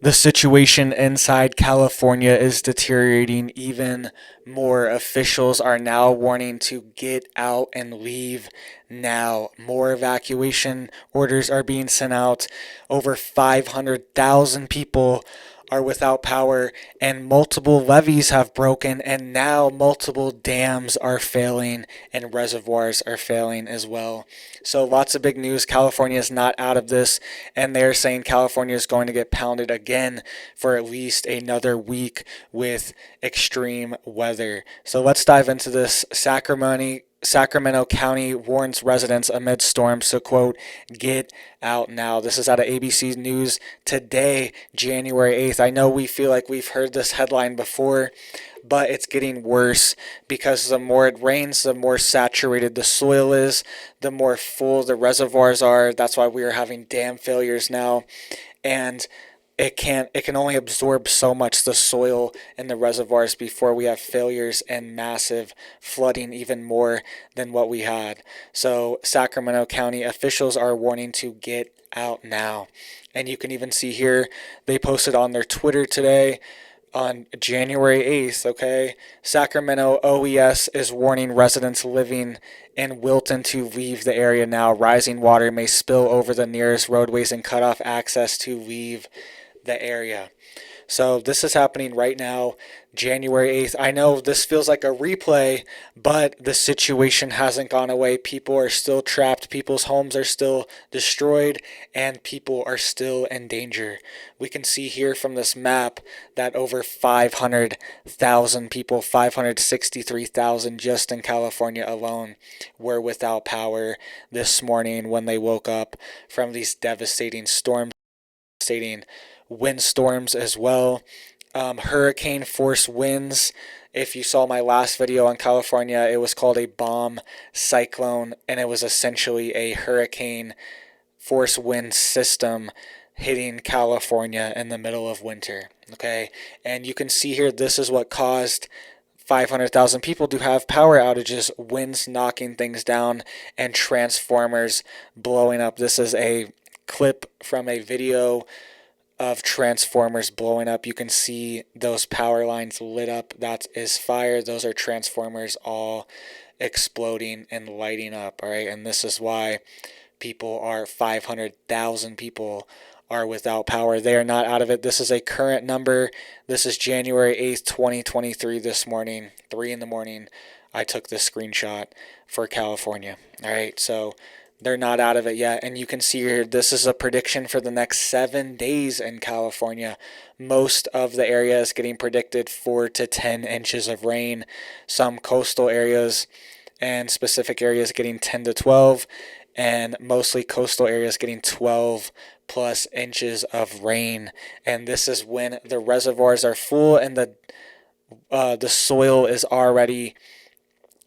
The situation inside California is deteriorating even more. Officials are now warning to get out and leave now. More evacuation orders are being sent out. Over 500,000 people are without power, and multiple levees have broken, and now multiple dams are failing and reservoirs are failing as well. So lots of big news. California is not out of this, and they're saying California is going to get pounded again for at least another week with extreme weather. So let's dive into this. Sacramento County warns residents amid storms to, quote, get out now. This is out of ABC News today, January 8th. I know we feel like we've heard this headline before, but it's getting worse because the more it rains, the more saturated the soil is, the more full the reservoirs are. That's why we are having dam failures now. And it can only absorb so much, the soil in the reservoirs, before we have failures and massive flooding, even more than what we had. So Sacramento County officials are warning to get out now. And you can even see here, they posted on their Twitter today on January 8th, okay? Sacramento OES is warning residents living in Wilton to leave the area now. Rising water may spill over the nearest roadways and cut off access to leave the area. So this is happening right now, January 8th. I know this feels like a replay, but the situation hasn't gone away. People are still trapped. People's homes are still destroyed, and people are still in danger. We can see here from this map that over 500,000 people, 563,000 just in California alone, were without power this morning when they woke up from these devastating storms, devastating windstorms as well. Hurricane force winds. If you saw my last video on California, it was called a bomb cyclone, and it was essentially a hurricane force wind system hitting California in the middle of winter. Okay, and you can see here, this is what caused 500,000 people to have power outages, winds knocking things down, and transformers blowing up. This is a clip from a video of transformers blowing up. You can see those power lines lit up. That is fire. Those are transformers all exploding and lighting up. All right, and this is why 500,000 people are without power. They are not out of it. This is a current number. This is January 8th, 2023 this morning, 3 in the morning. I took this screenshot for California. All right, so they're not out of it yet. And you can see here, this is a prediction for the next 7 days in California. Most of the area is getting predicted 4 to 10 inches of rain. Some coastal areas and specific areas getting 10 to 12, and mostly coastal areas getting 12 plus inches of rain. And this is when the reservoirs are full and the soil is already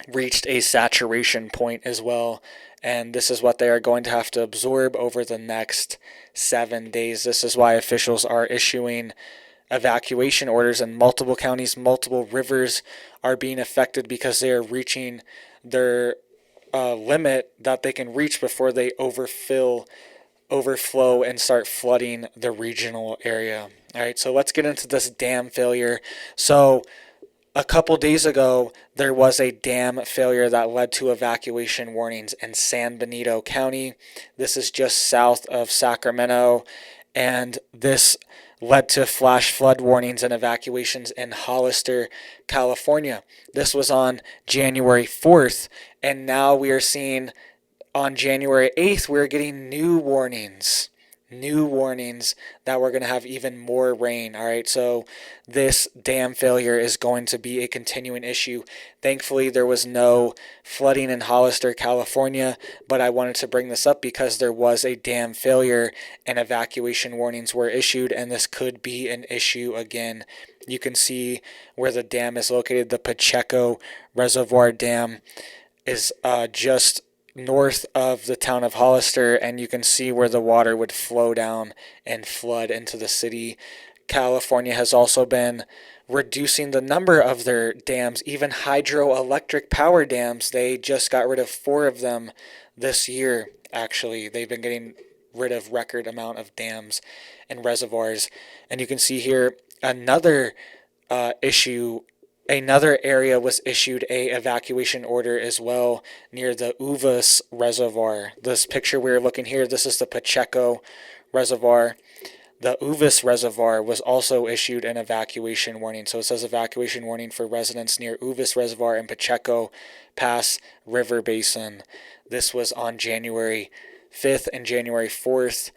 reached a saturation point as well. And this is what they are going to have to absorb over the next 7 days. This is why officials are issuing evacuation orders in multiple counties. Multiple rivers are being affected because they are reaching their limit that they can reach before they overflow, and start flooding the regional area. All right, so let's get into this dam failure. So a couple days ago, there was a dam failure that led to evacuation warnings in San Benito County. This is just south of Sacramento, and this led to flash flood warnings and evacuations in Hollister, California. This was on January 4th, and now we are seeing on January 8th, we're getting new warnings that we're going to have even more rain. All right, so this dam failure is going to be a continuing issue. Thankfully, there was no flooding in Hollister, California, but I wanted to bring this up because there was a dam failure and evacuation warnings were issued, and this could be an issue again. You can see where the dam is located. The Pacheco Reservoir Dam is just north of the town of Hollister, and you can see where the water would flow down and flood into the city. California has also been reducing the number of their dams, even hydroelectric power dams. They just got rid of 4 of them this year, actually. They've been getting rid of record amount of dams and reservoirs. And you can see here another issue. Another area was issued a evacuation order as well near the Uvas Reservoir. This picture we're looking here, this is the Pacheco Reservoir. The Uvas Reservoir was also issued an evacuation warning. So it says evacuation warning for residents near Uvas Reservoir and Pacheco Pass River Basin. This was on January 5th and January 4th,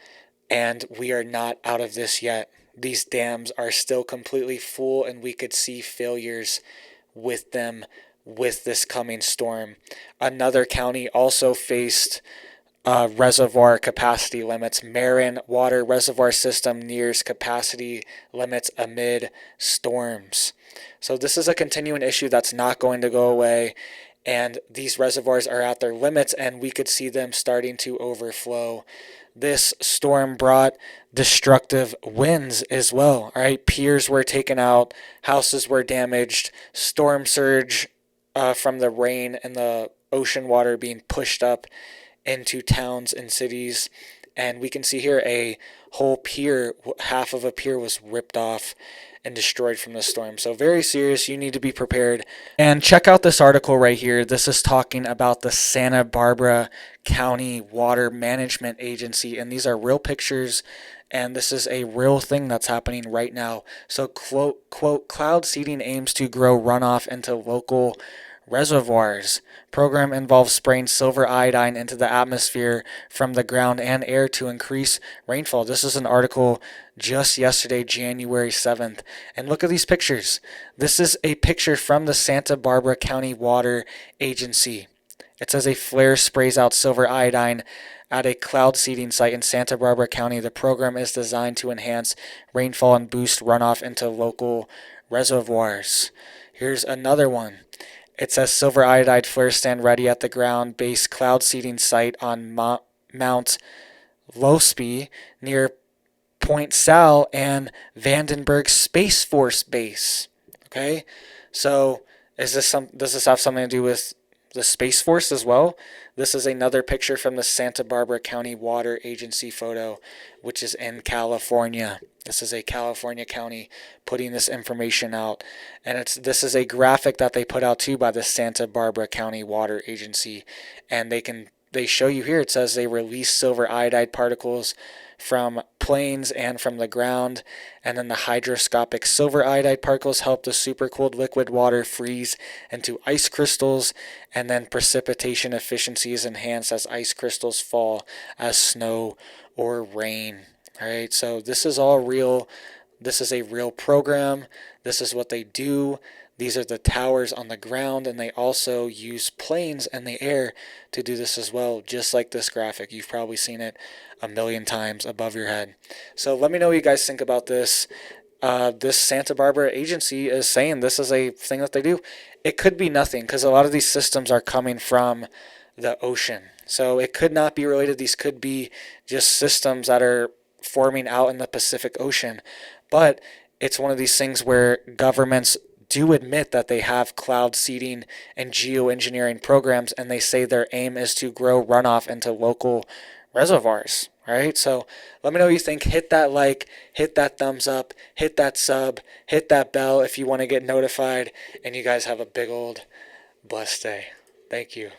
and we are not out of this yet. These dams are still completely full, and we could see failures with them with this coming storm. Another county also faced reservoir capacity limits. Marin Water Reservoir System nears capacity limits amid storms. So this is a continuing issue that's not going to go away, and these reservoirs are at their limits, and we could see them starting to overflow. This storm brought destructive winds as well. All right, piers were taken out, houses were damaged, storm surge from the rain and the ocean water being pushed up into towns and cities. And we can see here a whole pier, half of a pier was ripped off and destroyed from the storm. So very serious. You need to be prepared. And check out this article right here. This is talking about the Santa Barbara County Water Management Agency, and these are real pictures, and this is a real thing that's happening right now. So quote, cloud seeding aims to grow runoff into local reservoirs. Program involves spraying silver iodine into the atmosphere from the ground and air to increase rainfall. This is an article just yesterday, January 7th. And look at these pictures. This is a picture from the Santa Barbara County Water Agency. It says a flare sprays out silver iodine at a cloud seeding site in Santa Barbara County. The program is designed to enhance rainfall and boost runoff into local reservoirs. Here's another one. It says silver iodide flares stand ready at the ground-based cloud seeding site on Mount Losby near Point Sal and Vandenberg Space Force Base. Okay, so does this have something to do with the Space Force as well? This is another picture from the Santa Barbara County Water Agency photo, which is in California. This is a California county putting this information out. And this is a graphic that they put out too by the Santa Barbara County Water Agency. And they show you here, it says they release silver iodide particles from planes and from the ground, and then the hygroscopic silver iodide particles help the supercooled liquid water freeze into ice crystals, and then precipitation efficiency is enhanced as ice crystals fall as snow or rain. All right, so this is all real. This is a real program. This is what they do. These are the towers on the ground, and they also use planes in the air to do this as well, just like this graphic. You've probably seen it a million times above your head. So let me know what you guys think about this. This Santa Barbara agency is saying this is a thing that they do. It could be nothing, because a lot of these systems are coming from the ocean. So it could not be related. These could be just systems that are forming out in the Pacific Ocean. But it's one of these things where governments do admit that they have cloud seeding and geoengineering programs, and they say their aim is to grow runoff into local reservoirs. All right, so let me know what you think. Hit that like, hit that thumbs up, hit that sub, hit that bell if you want to get notified, and you guys have a big old blessed day. Thank you.